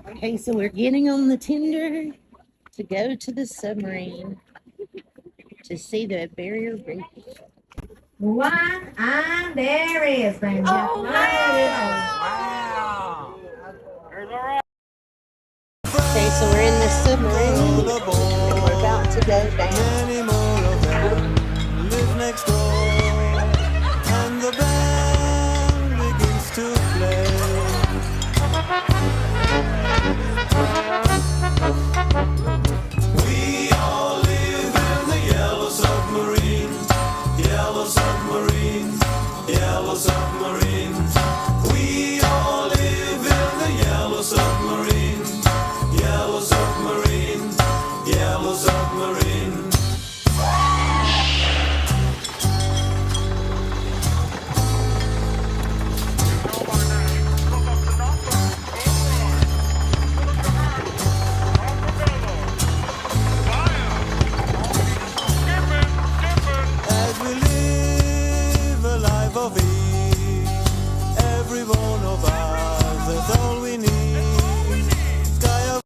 Okay, so we're getting on the tender to go to the submarine to see the barrier reef. One, and there is. Oh, Wow. okay, so we're in the submarine and we're about to go down. Many more of them live next door, and the band begins to play. We all live in the yellow submarine, yellow submarine, yellow submarine. We all live in the yellow submarine, yellow submarine, yellow submarine. As we live a life of ease, every one of us, that's all we need. Sky of